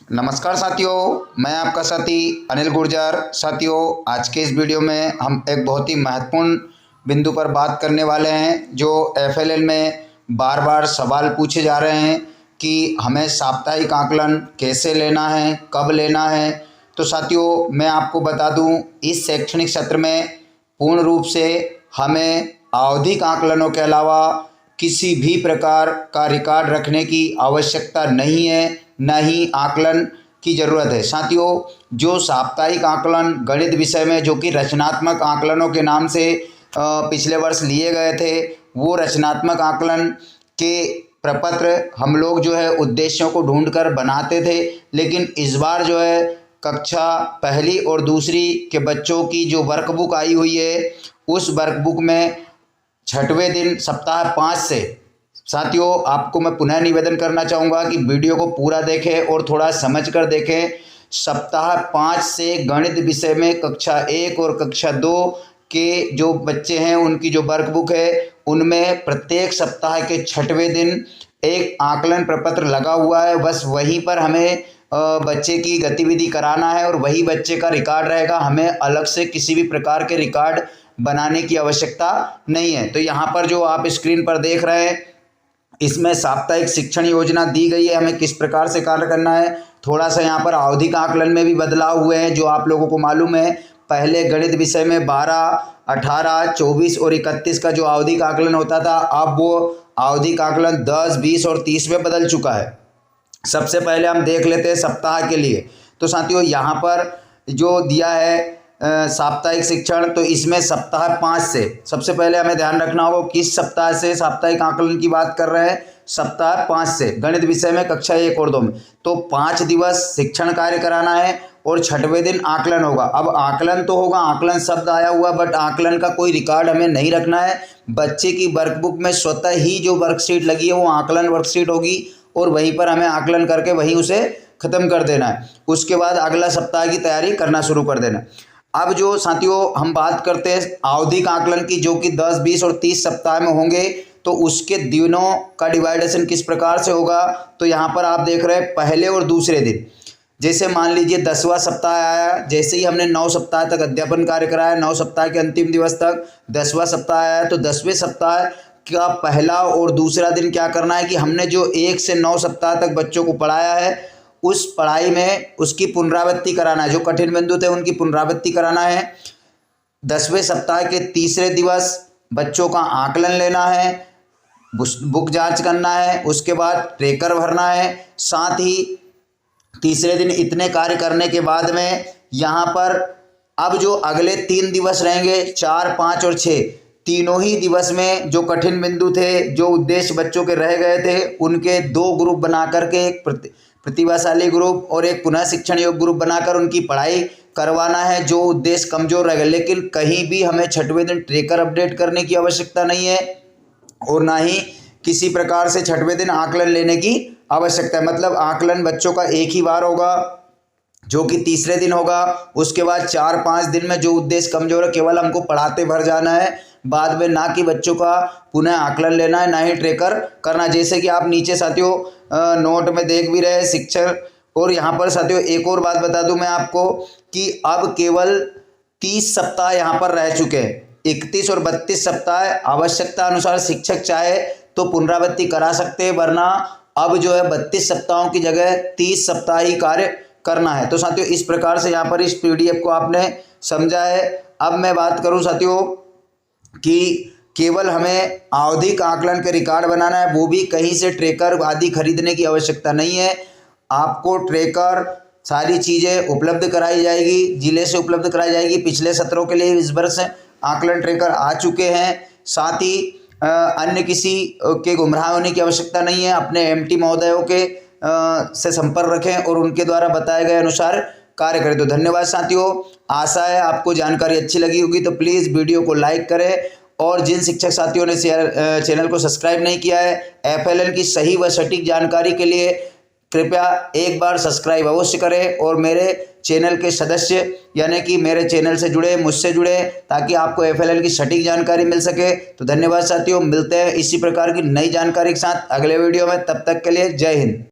नमस्कार साथियों, मैं आपका साथी अनिल गुर्जर। साथियों, आज के इस वीडियो में हम एक बहुत ही महत्वपूर्ण बिंदु पर बात करने वाले हैं जो एफएलएल में बार बार सवाल पूछे जा रहे हैं कि हमें साप्ताहिक आकलन कैसे लेना है, कब लेना है। तो साथियों, मैं आपको बता दूं, इस शैक्षणिक सत्र में पूर्ण रूप से हमें आवधिक आकलनों के अलावा किसी भी प्रकार का रिकॉर्ड रखने की आवश्यकता नहीं है, न ही आकलन की ज़रूरत है। साथियों, जो साप्ताहिक आकलन गणित विषय में जो कि रचनात्मक आकलनों के नाम से पिछले वर्ष लिए गए थे, वो रचनात्मक आकलन के प्रपत्र हम लोग जो है उद्देश्यों को ढूंढकर बनाते थे। लेकिन इस बार जो है कक्षा पहली और दूसरी के बच्चों की जो वर्कबुक आई हुई है, उस वर्कबुक में 6वें दिन सप्ताह 5 से साथियों आपको मैं पुनः निवेदन करना चाहूँगा कि वीडियो को पूरा देखें और थोड़ा समझ कर देखें। सप्ताह 5 से गणित विषय में कक्षा 1 और कक्षा 2 के जो बच्चे हैं उनकी जो वर्कबुक है, उनमें प्रत्येक सप्ताह के 6वें दिन एक आकलन प्रपत्र लगा हुआ है। बस वहीं पर हमें बच्चे की गतिविधि कराना है और वही बच्चे का रिकॉर्ड रहेगा। हमें अलग से किसी भी प्रकार के रिकॉर्ड बनाने की आवश्यकता नहीं है। तो यहाँ पर जो आप स्क्रीन पर देख रहे हैं, इसमें साप्ताहिक शिक्षण योजना दी गई है, हमें किस प्रकार से कार्य करना है। थोड़ा सा यहाँ पर आवधिक आकलन में भी बदलाव हुए हैं, जो आप लोगों को मालूम है। पहले गणित विषय में 12, 18, 24 और 31 का जो आवधिक आकलन होता था, अब वो आवधिक आकलन 10, 20 और 30 में बदल चुका है। सबसे पहले हम देख लेते हैं सप्ताह के लिए। तो साथियों, यहाँ पर जो दिया है साप्ताहिक शिक्षण, तो इसमें सप्ताह 5 से सबसे पहले हमें ध्यान रखना होगा किस सप्ताह से साप्ताहिक आकलन की बात कर रहे हैं। सप्ताह 5 से गणित विषय में कक्षा 1 और 2 में तो 5 दिवस शिक्षण कार्य कराना है और 6वें दिन आकलन होगा। अब आकलन तो होगा, आकलन शब्द आया हुआ, बट आकलन का कोई रिकॉर्ड हमें नहीं रखना है। बच्चे की वर्कबुक में स्वतः ही जो वर्कशीट लगी है वो आकलन वर्कशीट होगी और वहीं पर हमें आकलन करके वहीं उसे खत्म कर देना है। उसके बाद अगला सप्ताह की तैयारी करना शुरू कर देना है। अब जो साथियों हम बात करते हैं आवधिक आकलन की, जो कि 10, 20 और 30 सप्ताह में होंगे, तो उसके दिनों का डिवाइडेशन किस प्रकार से होगा। तो यहाँ पर आप देख रहे हैं पहले और दूसरे दिन। जैसे मान लीजिए 10वां सप्ताह आया, जैसे ही हमने 9 सप्ताह तक अध्यापन कार्य कराया, 9 सप्ताह के अंतिम दिवस तक 10वां सप्ताह आया, तो 10वें सप्ताह का पहला और दूसरा दिन क्या करना है कि हमने जो 1 से 9 सप्ताह तक बच्चों को पढ़ाया है, उस पढ़ाई में उसकी पुनरावृत्ति कराना है। जो कठिन बिंदु थे उनकी पुनरावृत्ति कराना है। 10वें सप्ताह के तीसरे दिवस बच्चों का आकलन लेना है, बुक जांच करना है, उसके बाद ट्रेकर भरना है। साथ ही तीसरे दिन इतने कार्य करने के बाद में यहाँ पर अब जो अगले 3 दिवस रहेंगे, 4, 5 और 6, तीनों ही दिवस में जो कठिन बिंदु थे, जो उद्देश्य बच्चों के रह गए थे, उनके 2 ग्रुप बना करके, एक प्रतिभाशाली ग्रुप और एक पुनः शिक्षण योग्य ग्रुप बनाकर उनकी पढ़ाई करवाना है, जो उद्देश्य कमजोर रह गए। लेकिन कहीं भी हमें 6वें दिन ट्रेकर अपडेट करने की आवश्यकता नहीं है और ना ही किसी प्रकार से 6वें दिन आकलन लेने की आवश्यकता है। मतलब आकलन बच्चों का एक ही बार होगा, जो कि तीसरे दिन होगा। उसके बाद 4-5 दिन में जो उद्देश्य कमजोर है, केवल हमको पढ़ाते भर जाना है, बाद में ना कि बच्चों का पुनः आकलन लेना है, ना ही ट्रेकर करना। जैसे कि आप नीचे साथियों नोट में देख भी रहे शिक्षण। और यहाँ पर साथियों एक और बात बता दूं मैं आपको कि अब केवल 30 सप्ताह यहाँ पर रह चुके हैं। 31 और 32 सप्ताह आवश्यकता अनुसार शिक्षक चाहे तो पुनरावृत्ति करा सकते हैं, वरना अब जो है 32 सप्ताहों की जगह 30 सप्ताह ही कार्य करना है। तो साथियों इस प्रकार से यहाँ पर इस PDF को आपने समझा है। अब मैं बात करूँ साथियों कि केवल हमें आवधिक आकलन के रिकॉर्ड बनाना है, वो भी कहीं से ट्रेकर आदि खरीदने की आवश्यकता नहीं है। आपको ट्रेकर सारी चीज़ें उपलब्ध कराई जाएगी, जिले से उपलब्ध कराई जाएगी। पिछले सत्रों के लिए इस वर्ष आकलन ट्रेकर आ चुके हैं। साथ ही अन्य किसी के गुमराह होने की आवश्यकता नहीं है। अपने MT महोदयों के से संपर्क रखें और उनके द्वारा बताए गए अनुसार कार्य करें। तो धन्यवाद साथियों, आशा है आपको जानकारी अच्छी लगी होगी। तो प्लीज़ वीडियो को लाइक करें और जिन शिक्षक साथियों ने चैनल को सब्सक्राइब नहीं किया है, FLL की सही व सटीक जानकारी के लिए कृपया एक बार सब्सक्राइब अवश्य करें और मेरे चैनल के सदस्य यानी कि मेरे चैनल से जुड़े, मुझसे जुड़े, ताकि आपको FLL की सटीक जानकारी मिल सके। तो धन्यवाद साथियों, मिलते हैं इसी प्रकार की नई जानकारी के साथ अगले वीडियो में। तब तक के लिए जय हिंद।